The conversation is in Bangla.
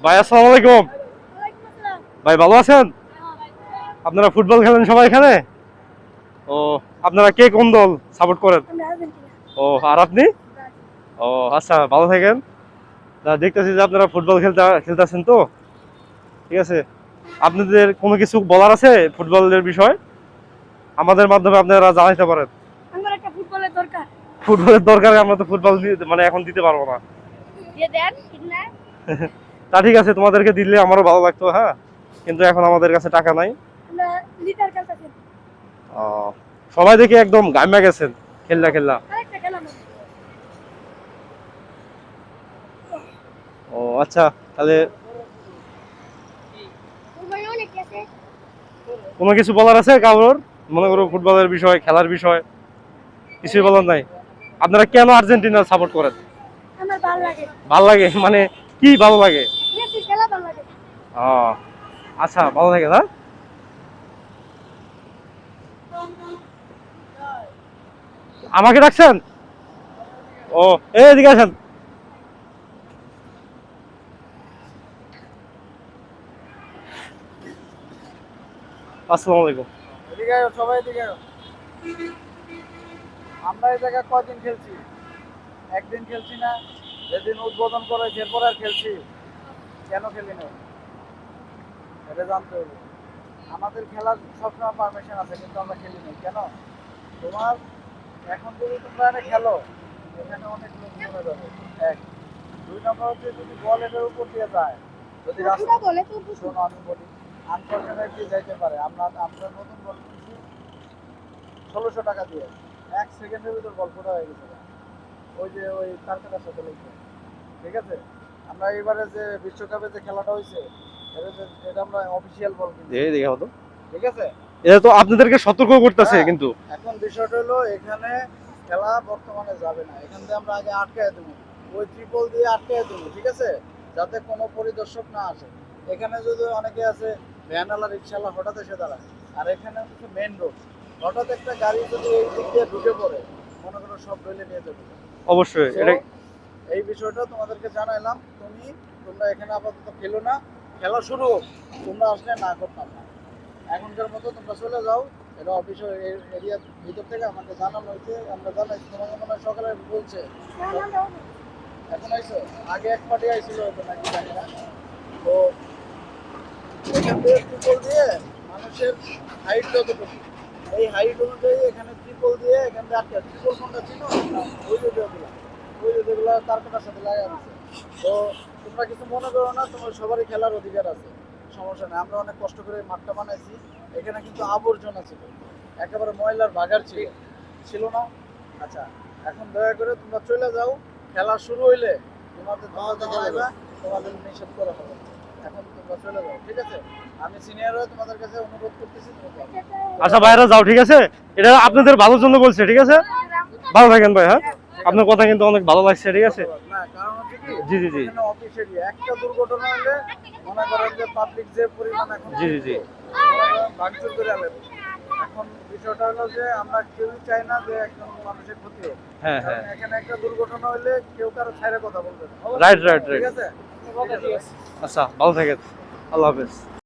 ভাই আসসালামু আলাইকুম। ভাই ভালো আছেন? আপনারা ফুটবল খেলেন সবাই এখানে? ও, আপনারা কে কোন দল সাপোর্ট করেন? ও, আর আপনি? ও আচ্ছা, ভালো থাকেন। দেখতেছি যে আপনারা ফুটবল খেলতেছেন তো, ঠিক আছে। আপনাদের কোনো কিছু বলার আছে ফুটবলের বিষয়? আমাদের মাধ্যমে আপনারা জানাইতে পারেন। আমার একটা ফুটবলের দরকার। ফুটবলের দরকার, আমরা তো ফুটবল মানে এখন দিতে পারবো না। দিয়ে দেন কিনা। তা ঠিক আছে, তোমাদেরকে দিলে আমারও ভালো লাগতো, হ্যাঁ, কিন্তু এখন আমাদের কাছে টাকা নাই। আমরা লিটার খেলতেছি। ও, সবাই দেখি একদম গাম্মা গেছেন খেললা খেললা। আরেকটা খেলা না। ও আচ্ছা, তাহলে ফুটবল অনেক আছে। কোনো কিছু বলার আছে কারোর? মনে করো ফুটবলের বিষয়, খেলার বিষয় কিছুই বলার নাই। আপনারা কেন আর্জেন্টিনা সাপোর্ট করেন? আমার ভালো লাগে। ভালো লাগে মানে কি ভালো লাগে? মেসি খেলা ভালো লাগে। ও আচ্ছা, ভালো লাগে না? আমাকে ডাকছেন? ও, এদিকে আসেন। আসসালামু আলাইকুম। এদিকে আয়, সবাই এদিকে আয়। আমরা এই জায়গায় কয়দিন খেলছি? একদিন খেলছি না? যেদিন উদ্বোধন করেছে এরপর আর খেলছি? কেন খেলি না এটা জানতে হবে। আমাদের খেলার সবসময় পারমিশন আছে, কিন্তু আমরা খেলি না কেন? তোমার এখন যদি তোমরা এনে খেলো, এখানে অনেক লোক জমে যাবে। এক, দুই নম্বর হচ্ছে যদি বল এটার উপর দিয়ে যায়, যদি রাস্তা বলে তো শোনো আমি বলি, আনফর্চুনেটলি যাইতে পারে। আমরা নতুন বল কিনছি 1600 টাকা দিয়ে, 1 সেকেন্ডের ভিতর বল ফোটা হয়ে গেছে। ওই তারকাটার সাথে লেগে, ঠিক আছে। আমরা এবারে যে বিশ্বকাপে যে খেলাটা হয়েছে, এটা আমরা অফিসিয়াল বল কিনছি, দেখে হতো, ঠিক আছে। এটা তো আপনাদেরকে সতর্ক করতেছে হ্যাঁ, কিন্তু। এখন বিষয়টা হলো এখানে খেলা বর্তমানে যাবে না। এখান থেকে আমরা আগে আটকায় দেবো, ওই ট্রিপল দিয়ে আটকায় দেবো, ঠিক আছে, যাতে কোনো পরিদর্শক না আসে। এখানে যদি অনেকে আছে ভ্যানওয়ালা রিক্সাওয়ালা হঠাৎ এসে দাঁড়ায়, আর এখানে হচ্ছে মেন রোড, হঠাৎ একটা গাড়ি যদি এই দিক দিয়ে ঢুকে পড়ে, মনে করো সব রইলে নিয়ে যাবে। অবশ্যই So, এটা এই বিষয়টা তোমাদেরকে জানাইলাম। তোমরা এখানে আপাতত খেলো না, খেলা শুরু হোক, তোমরা আসলে না করতাম না। এখনকার মতো তোমরা চলে যাও। এটা অফিসের এরিয়ার ভিতর থেকে আমাকে জানানো হয়েছে, আমরা জানাইছি। তোমাকে মনে হয় সকালে বলছে, এখন আইসো, আগে এক পার্টি আইছিল হয়তো নাকি জানি না। তো এখান থেকে ট্রিপল দিয়ে মানুষের হাইট যতটুকু, এই হাইট অনুযায়ী এখানে ট্রিপল দিয়ে এখান থেকে আটকে। ট্রিপল কোনটা ছিল ওই যে যেগুলো, তার কাটার সাথে লাগা আছে। তো তোমরা কিছু মনে করো না, তোমার সবারই খেলার অধিকার আছে, সমস্যা নেই। আমরা অনেক কষ্ট করে মাঠটা বানাইছি। এখানে কিন্তু আবর্জনা ছিল, একেবারে ময়লার ভাগার ছিল না। আচ্ছা, এখন দয়া করে তোমরা চলে যাও। খেলা শুরু হইলে তোমাদের তোমাদের নিষেধ করা হবে। এখন তোমরা চলে যাও, ঠিক আছে। আমি সিনিয়র হয়ে তোমাদের কাছে অনুরোধ করতেছি, আচ্ছা ভাইরা যাও, ঠিক আছে, এটা আপনাদের ভালোর জন্য বলছে, ঠিক আছে। ভালো থাকেন ভাই, হ্যাঁ, আপনার কথা কিন্তু অনেক ভালো লাগছে, ঠিক আছে। না, কারণ হচ্ছে কি, জি জি জি এখানে অফিসেরই একটা দুর্ঘটনা হলে মনে করেন যে পাবলিক যে পরিমাণ এখন জি জি জি ভাঙচুর করে আলে। এখন বিষয়টা হলো যে আমরা কেউই চাই না যে একজন মানুষের ক্ষতি হোক। হ্যাঁ কারণ হ্যাঁ, এখানে একটা দুর্ঘটনা হলে কেউ কারো ছাইরে কথা বলবে না। Right right right. ঠিক আছে। আচ্ছা, ভালো থাকেন, আল্লাহ হাফেজ।